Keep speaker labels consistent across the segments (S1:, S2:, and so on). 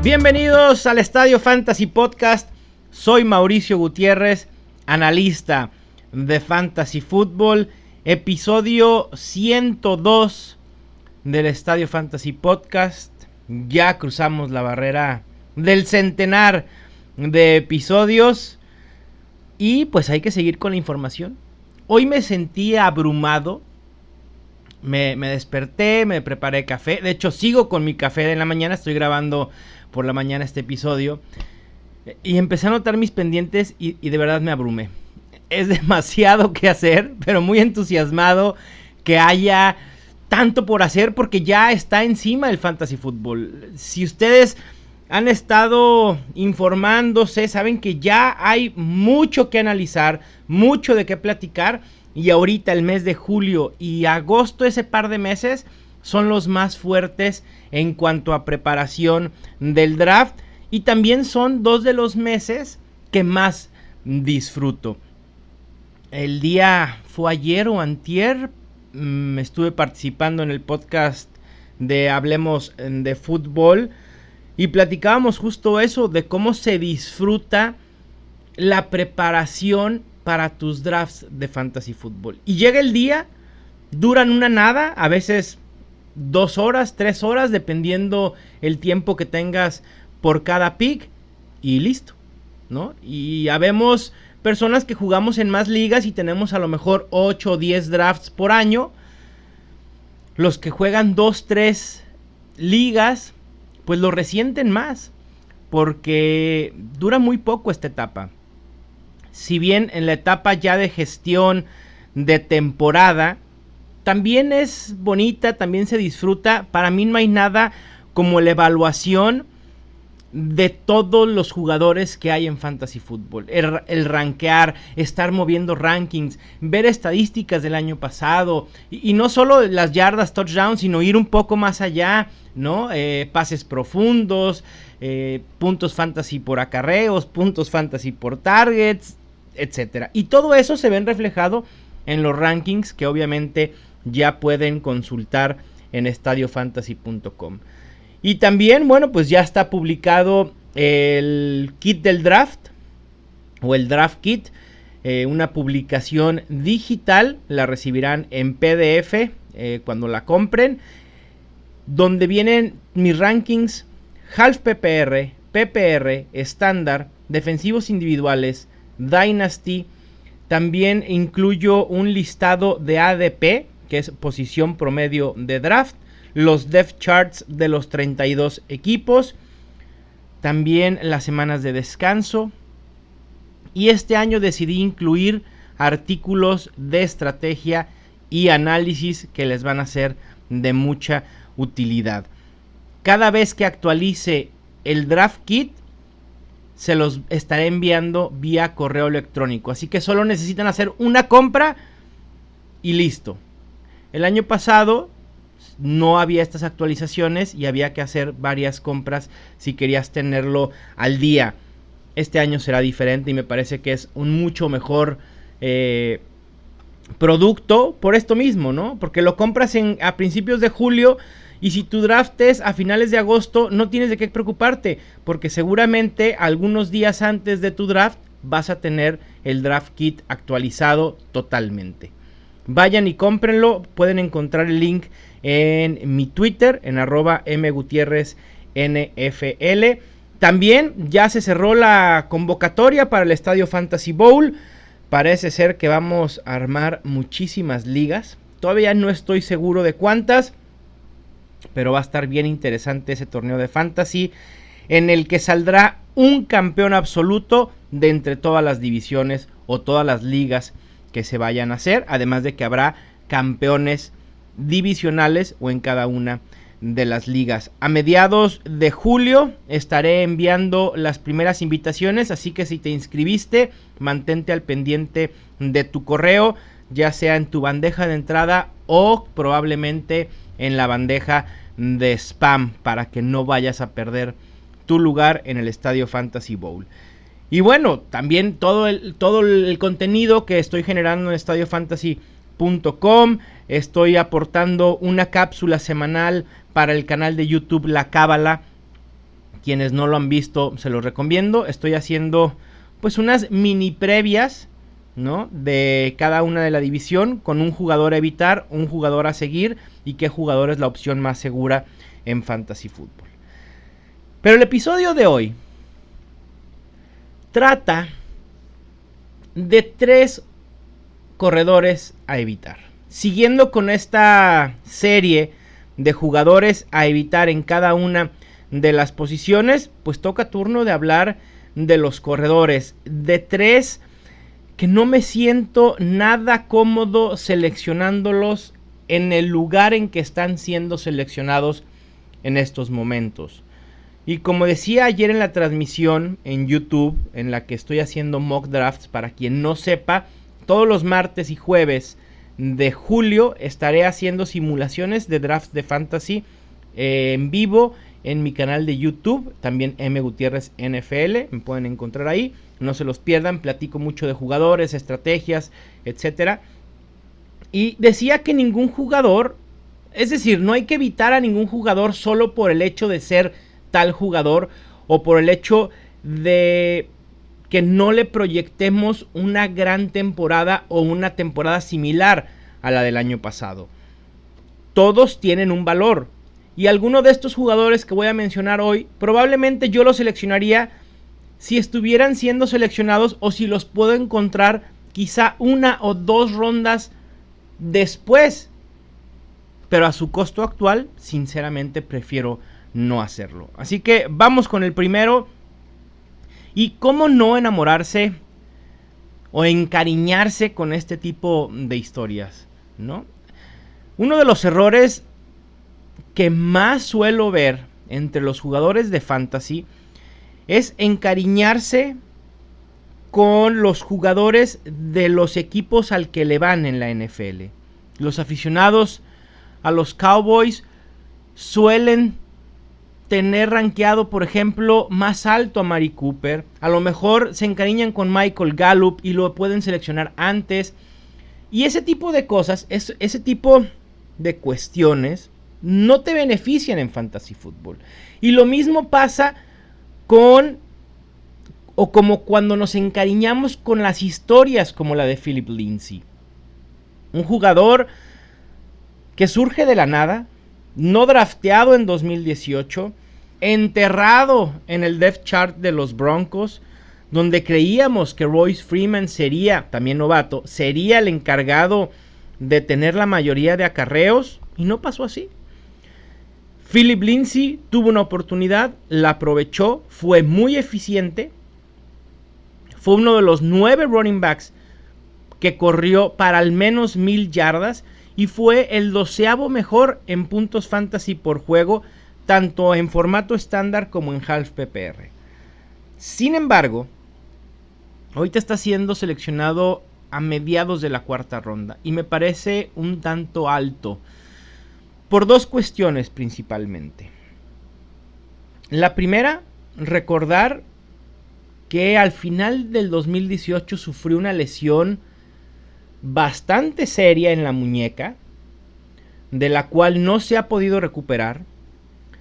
S1: Bienvenidos al Estadio Fantasy Podcast. Soy Mauricio Gutiérrez, analista de Fantasy Football. Episodio 102 del Estadio Fantasy Podcast. Ya cruzamos la barrera del centenar de episodios. Y pues hay que seguir con la información. Hoy me sentí abrumado. Me desperté, me preparé café. De hecho, sigo con mi café de la mañana. Estoy grabando por la mañana este episodio. Y empecé a notar mis pendientes y de verdad me abrumé. Es demasiado que hacer, pero muy entusiasmado que haya tanto por hacer porque ya está encima el Fantasy Football. Si ustedes han estado informándose, saben que ya hay mucho que analizar, mucho de qué platicar. Y ahorita el mes de julio y agosto, ese par de meses, son los más fuertes en cuanto a preparación del draft. Y también son dos de los meses que más disfruto. El día fue ayer o antier, estuve participando en el podcast de Hablemos de Fútbol. Y platicábamos justo eso, de cómo se disfruta la preparación para tus drafts de Fantasy Football. Y llega el día, duran una nada, a veces 2 horas, 3 horas, dependiendo el tiempo que tengas por cada pick, y listo, ¿no? Y habemos personas que jugamos en más ligas y tenemos a lo mejor 8 o 10 drafts por año. Los que juegan 2, 3 ligas, pues lo resienten más, porque dura muy poco esta etapa. Si bien en la etapa ya de gestión de temporada también es bonita, también se disfruta, para mí no hay nada como la evaluación de todos los jugadores que hay en Fantasy Football. El rankear, estar moviendo rankings, ver estadísticas del año pasado y no solo las yardas, touchdowns, sino ir un poco más allá, ¿no? Pases profundos, puntos fantasy por acarreos, puntos fantasy por targets, etcétera. Y todo eso se ven reflejado en los rankings que obviamente ya pueden consultar en estadiofantasy.com. Y también, bueno, pues ya está publicado el kit del draft o el draft kit, una publicación digital, la recibirán en PDF cuando la compren, donde vienen mis rankings half PPR, PPR, estándar, defensivos individuales, Dynasty. También incluyo un listado de ADP, que es posición promedio de draft, los depth charts de los 32 equipos, también las semanas de descanso. Y este año decidí incluir artículos de estrategia y análisis que les van a ser de mucha utilidad. Cada vez que actualice el draft kit, se los estaré enviando vía correo electrónico. Así que solo necesitan hacer una compra y listo. El año pasado no había estas actualizaciones y había que hacer varias compras si querías tenerlo al día. Este año será diferente y me parece que es un mucho mejor producto por esto mismo, ¿no? Porque lo compras a principios de julio. Y si tu draft es a finales de agosto, no tienes de qué preocuparte, porque seguramente algunos días antes de tu draft vas a tener el draft kit actualizado totalmente. Vayan y cómprenlo, pueden encontrar el link en mi Twitter, en @mgutierreznfl. También ya se cerró la convocatoria para el Estadio Fantasy Bowl. Parece ser que vamos a armar muchísimas ligas. Todavía no estoy seguro de cuántas, pero va a estar bien interesante ese torneo de fantasy en el que saldrá un campeón absoluto de entre todas las divisiones o todas las ligas que se vayan a hacer, además de que habrá campeones divisionales o en cada una de las ligas. A mediados de julio estaré enviando las primeras invitaciones, así que si te inscribiste, mantente al pendiente de tu correo, ya sea en tu bandeja de entrada o probablemente en la bandeja de spam, para que no vayas a perder tu lugar en el Estadio Fantasy Bowl. Y bueno, también todo el contenido que estoy generando en estadiofantasy.com, estoy aportando una cápsula semanal para el canal de YouTube La Cábala, Quienes no lo han visto, se los recomiendo. Estoy haciendo pues unas mini previas, ¿no?, de cada una de la división, con un jugador a evitar, un jugador a seguir y qué jugador es la opción más segura en Fantasy Football. Pero el episodio de hoy trata de 3 corredores a evitar. Siguiendo con esta serie de jugadores a evitar en cada una de las posiciones, pues toca turno de hablar de los corredores, de 3 que no me siento nada cómodo seleccionándolos en el lugar en que están siendo seleccionados en estos momentos. Y como decía ayer en la transmisión en YouTube, en la que estoy haciendo mock drafts, para quien no sepa, todos los martes y jueves de julio estaré haciendo simulaciones de drafts de fantasy en vivo en mi canal de YouTube, también M. Gutiérrez NFL, me pueden encontrar ahí, no se los pierdan, platico mucho de jugadores, estrategias, etcétera. Y decía que ningún jugador, es decir, no hay que evitar a ningún jugador solo por el hecho de ser tal jugador o por el hecho de que no le proyectemos una gran temporada o una temporada similar a la del año pasado. Todos tienen un valor. Y alguno de estos jugadores que voy a mencionar hoy, probablemente yo los seleccionaría si estuvieran siendo seleccionados o si los puedo encontrar quizá 1 o 2 rondas después. Pero a su costo actual, sinceramente prefiero no hacerlo. Así que vamos con el primero. Y cómo no enamorarse o encariñarse con este tipo de historias, ¿no? Uno de los errores que más suelo ver entre los jugadores de fantasy es encariñarse con los jugadores de los equipos al que le van en la NFL. Los aficionados a los Cowboys suelen tener rankeado, por ejemplo, más alto a Mari Cooper. A lo mejor se encariñan con Michael Gallup y lo pueden seleccionar antes. Y ese tipo de cosas, ese tipo de cuestiones no te benefician en Fantasy Football. Y lo mismo pasa como cuando nos encariñamos con las historias como la de Philip Lindsay. Un jugador que surge de la nada, no drafteado en 2018, enterrado en el depth chart de los Broncos, donde creíamos que Royce Freeman sería, también novato, sería el encargado de tener la mayoría de acarreos, y no pasó así. Philip Lindsay tuvo una oportunidad, la aprovechó, fue muy eficiente, fue uno de los 9 running backs que corrió para al menos 1000 yardas y fue el 12º mejor en puntos fantasy por juego, tanto en formato estándar como en half PPR. Sin embargo, ahorita está siendo seleccionado a mediados de la 4ª ronda y me parece un tanto alto por 2 cuestiones principalmente. La primera, recordar que al final del 2018 sufrió una lesión bastante seria en la muñeca, de la cual no se ha podido recuperar.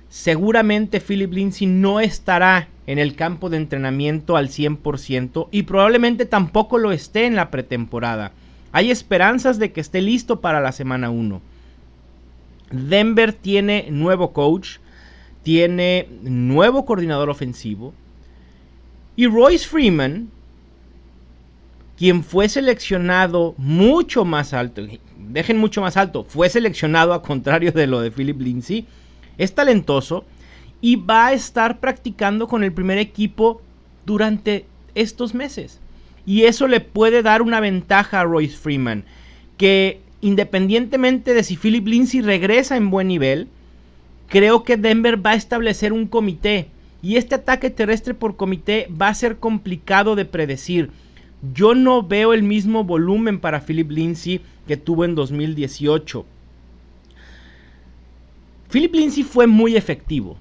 S1: Seguramente Philip Lindsay no estará en el campo de entrenamiento al 100% y probablemente tampoco lo esté en la pretemporada. Hay esperanzas de que esté listo para la semana 1. Denver tiene nuevo coach, tiene nuevo coordinador ofensivo y Royce Freeman, quien fue seleccionado mucho más alto, dejen mucho más alto, fue seleccionado a contrario de lo de Philip Lindsay, es talentoso y va a estar practicando con el primer equipo durante estos meses. Y eso le puede dar una ventaja a Royce Freeman, que independientemente de si Philip Lindsay regresa en buen nivel, creo que Denver va a establecer un comité. Y este ataque terrestre por comité va a ser complicado de predecir. Yo no veo el mismo volumen para Philip Lindsay que tuvo en 2018. Philip Lindsay fue muy efectivo,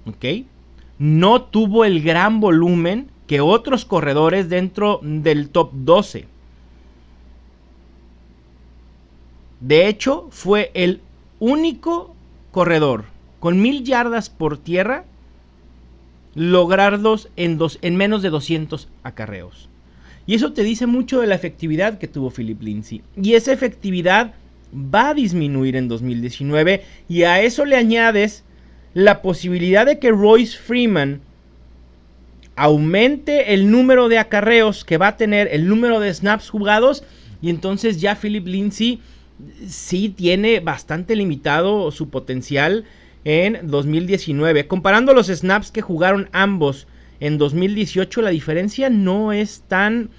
S1: ¿ok? No tuvo el gran volumen que otros corredores dentro del top 12. De hecho, fue el único corredor con 1000 yardas por tierra lograrlos en menos de 200 acarreos. Y eso te dice mucho de la efectividad que tuvo Phillip Lindsay. Y esa efectividad va a disminuir en 2019. Y a eso le añades la posibilidad de que Royce Freeman aumente el número de acarreos que va a tener, el número de snaps jugados. Y entonces ya Phillip Lindsay sí tiene bastante limitado su potencial en 2019. Comparando los snaps que jugaron ambos en 2018, la diferencia no es tan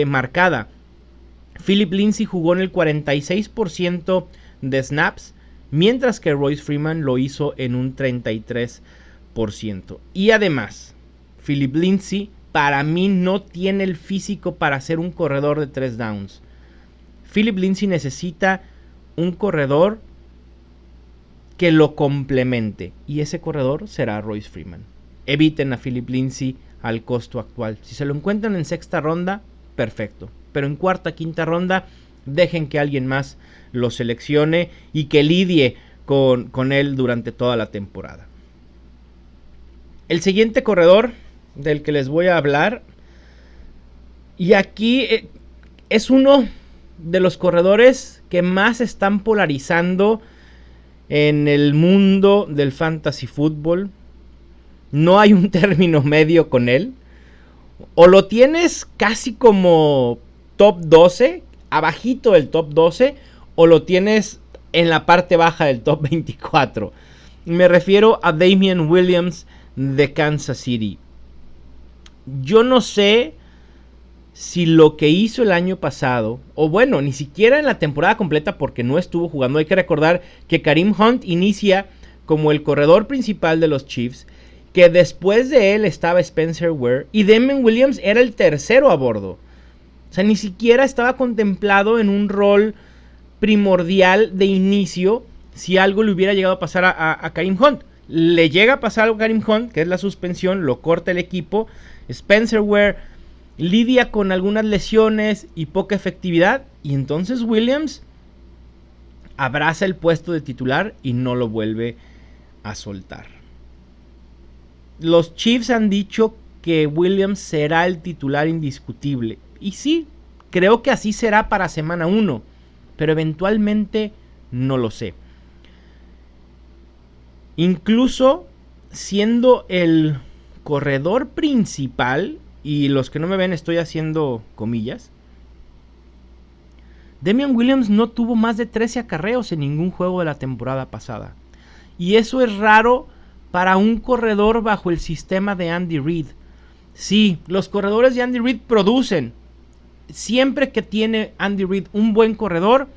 S1: marcada. Phillip Lindsay jugó en el 46% de snaps, mientras que Royce Freeman lo hizo en un 33%. Y además, Phillip Lindsay para mí no tiene el físico para ser un corredor de 3 downs. Phillip Lindsay necesita un corredor que lo complemente, y ese corredor será Royce Freeman. Eviten a Phillip Lindsay al costo actual. Si se lo encuentran en sexta ronda, perfecto, pero en cuarta, quinta ronda, dejen que alguien más lo seleccione y que lidie con él durante toda la temporada. El siguiente corredor del que les voy a hablar, y aquí es uno de los corredores que más están polarizando en el mundo del fantasy fútbol. No hay un término medio con él. O lo tienes casi como top 12, abajito del top 12, o lo tienes en la parte baja del top 24. Me refiero a Damien Williams de Kansas City. Yo no sé si lo que hizo el año pasado, o bueno, ni siquiera en la temporada completa porque no estuvo jugando. Hay que recordar que Kareem Hunt inicia como el corredor principal de los Chiefs, que después de él estaba Spencer Ware y Damien Williams era el tercero a bordo. O sea, ni siquiera estaba contemplado en un rol primordial de inicio si algo le hubiera llegado a pasar a Kareem Hunt. Le llega a pasar algo a Kareem Hunt, que es la suspensión, lo corta el equipo. Spencer Ware lidia con algunas lesiones y poca efectividad, y entonces Williams abraza el puesto de titular y no lo vuelve a soltar. Los Chiefs han dicho que Williams será el titular indiscutible, y sí, creo que así será para semana 1, pero eventualmente no lo sé. Incluso siendo el corredor principal, y los que no me ven estoy haciendo comillas, Damien Williams no tuvo más de 13 acarreos en ningún juego de la temporada pasada. Y eso es raro para un corredor bajo el sistema de Andy Reid. Sí, los corredores de Andy Reid producen. Siempre que tiene Andy Reid un buen corredor,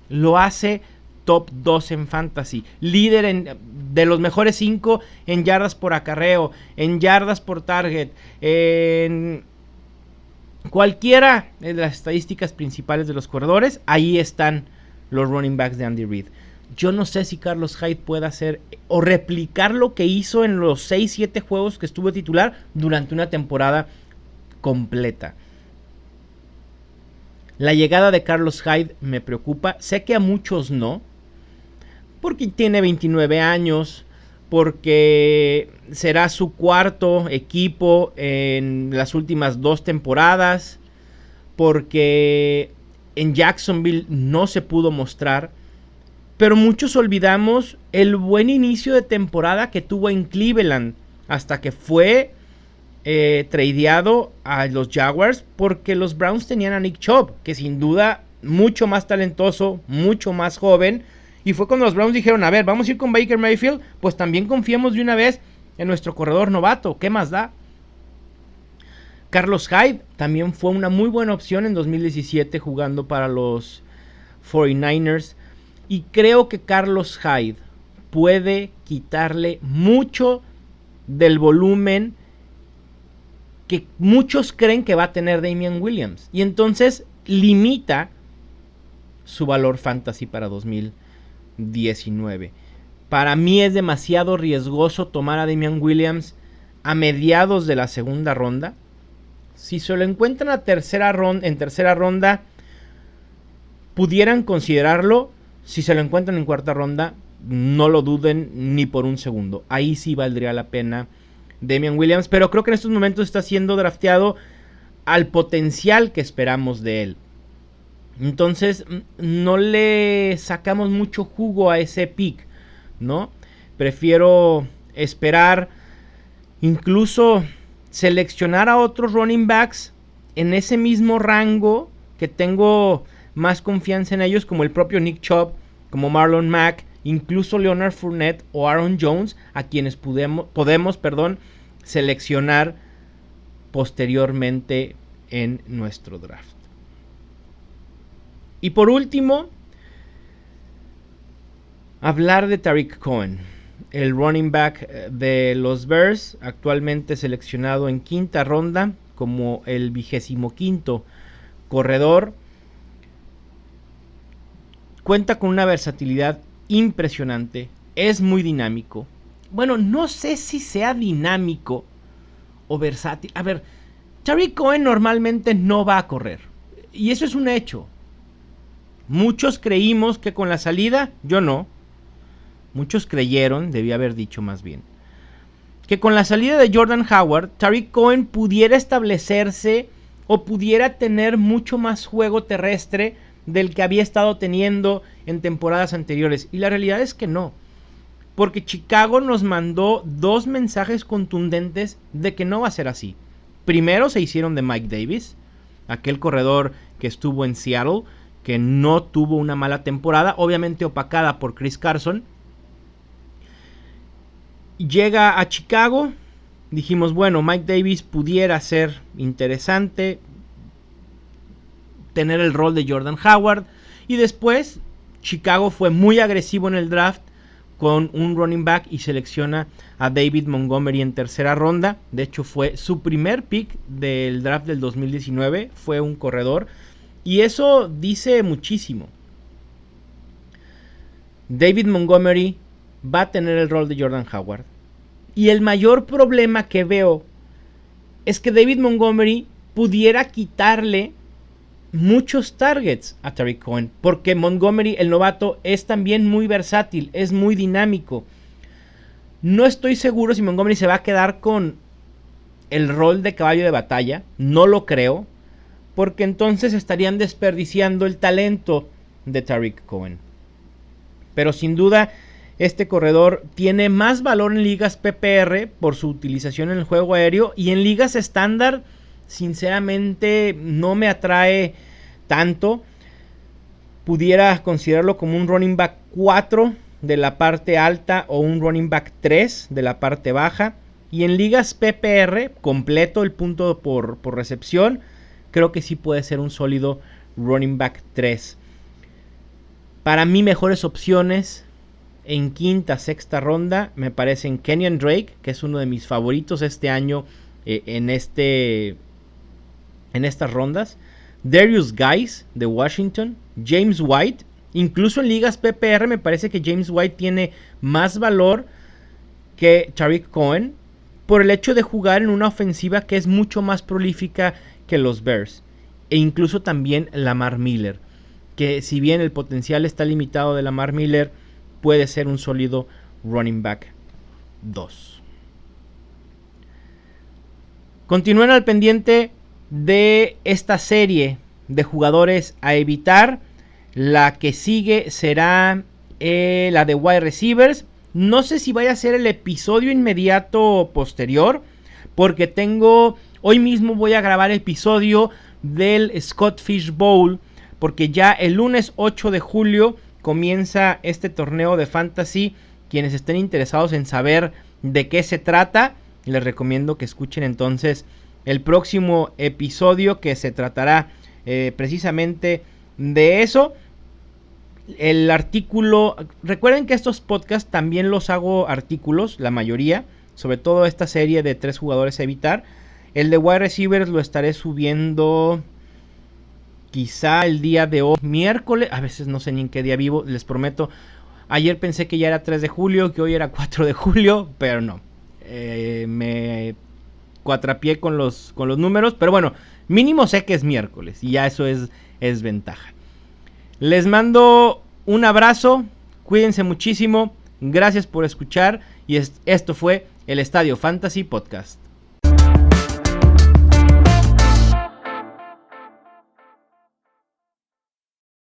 S1: lo hace top 2 en fantasy. Líder de los mejores 5 en yardas por acarreo, en yardas por target, en cualquiera de las estadísticas principales de los corredores. Ahí están los running backs de Andy Reid. Yo no sé si Carlos Hyde puede hacer o replicar lo que hizo en los 6-7 juegos que estuvo titular durante una temporada completa. La llegada de Carlos Hyde me preocupa. Sé que a muchos no, porque tiene 29 años, porque será su cuarto equipo en las últimas 2 temporadas, porque en Jacksonville no se pudo mostrar. Pero muchos olvidamos el buen inicio de temporada que tuvo en Cleveland, hasta que fue tradeado a los Jaguars, porque los Browns tenían a Nick Chubb, que sin duda mucho más talentoso, mucho más joven. Y fue cuando los Browns dijeron, a ver, vamos a ir con Baker Mayfield, pues también confiemos de una vez en nuestro corredor novato, ¿qué más da? Carlos Hyde también fue una muy buena opción en 2017 jugando para los 49ers. Y creo que Carlos Hyde puede quitarle mucho del volumen que muchos creen que va a tener Damien Williams. Y entonces limita su valor fantasy para 2019. Para mí es demasiado riesgoso tomar a Damien Williams a mediados de la segunda ronda. Si se lo encuentran en tercera ronda, pudieran considerarlo. Si se lo encuentran en cuarta ronda, no lo duden ni por un segundo. Ahí sí valdría la pena Damian Williams, pero creo que en estos momentos está siendo drafteado al potencial que esperamos de él. Entonces no le sacamos mucho jugo a ese pick, ¿no? Prefiero esperar, incluso seleccionar a otros running backs en ese mismo rango que tengo más confianza en ellos, como el propio Nick Chubb, como Marlon Mack, incluso Leonard Fournette o Aaron Jones, a quienes podemos seleccionar posteriormente en nuestro draft. Y por último, hablar de Tarik Cohen, el running back de los Bears, actualmente seleccionado en quinta ronda como el 25º corredor. Cuenta con una versatilidad impresionante, es muy dinámico. Bueno, no sé si sea dinámico o versátil. A ver, Tarik Cohen normalmente no va a correr, y eso es un hecho. Muchos creímos que con la salida, yo no, muchos creyeron, debí haber dicho más bien, que con la salida de Jordan Howard, Tarik Cohen pudiera establecerse o pudiera tener mucho más juego terrestre del que había estado teniendo en temporadas anteriores. Y la realidad es que no, porque Chicago nos mandó 2 mensajes contundentes de que no va a ser así. Primero se hicieron de Mike Davis, aquel corredor que estuvo en Seattle, que no tuvo una mala temporada, obviamente opacada por Chris Carson. Llega a Chicago, dijimos, bueno, Mike Davis pudiera ser interesante, tener el rol de Jordan Howard, y después Chicago fue muy agresivo en el draft con un running back y selecciona a David Montgomery en tercera ronda. De hecho fue su primer pick del draft del 2019, fue un corredor, y eso dice muchísimo. David Montgomery va a tener el rol de Jordan Howard, y el mayor problema que veo es que David Montgomery pudiera quitarle muchos targets a Tarik Cohen, porque Montgomery, el novato, es también muy versátil, es muy dinámico. No estoy seguro si Montgomery se va a quedar con el rol de caballo de batalla, no lo creo, porque entonces estarían desperdiciando el talento de Tarik Cohen. Pero sin duda este corredor tiene más valor en ligas PPR por su utilización en el juego aéreo, y en ligas estándar sinceramente no me atrae tanto. Pudiera considerarlo como un running back 4 de la parte alta o un running back 3 de la parte baja. Y en ligas PPR, completo el punto por recepción, creo que sí puede ser un sólido running back 3. Para mí, mejores opciones en quinta, sexta ronda me parecen Kenyan Drake, que es uno de mis favoritos este año en estas rondas, Darius Guice de Washington, James White. Incluso en ligas PPR me parece que James White tiene más valor que Tarik Cohen por el hecho de jugar en una ofensiva que es mucho más prolífica que los Bears. E incluso también Lamar Miller, que si bien el potencial está limitado de Lamar Miller, puede ser un sólido running back 2. Continúen al pendiente de esta serie de jugadores a evitar. La que sigue será la de wide receivers. No sé si vaya a ser el episodio inmediato posterior, porque hoy mismo voy a grabar episodio del Scott Fish Bowl, porque ya el lunes 8 de julio comienza este torneo de fantasy. Quienes estén interesados en saber de qué se trata, les recomiendo que escuchen entonces el próximo episodio, que se tratará precisamente de eso. El artículo, recuerden que estos podcasts también los hago artículos, la mayoría, sobre todo esta serie de 3 jugadores a evitar. El de wide receivers lo estaré subiendo quizá el día de hoy, miércoles, a veces no sé ni en qué día vivo, les prometo. Ayer pensé que ya era 3 de julio, que hoy era 4 de julio, pero no. Me cuatrapié con los números, pero bueno, mínimo sé que es miércoles y ya eso es ventaja. Les mando un abrazo, cuídense muchísimo, Gracias por escuchar y esto fue el Estadio Fantasy Podcast.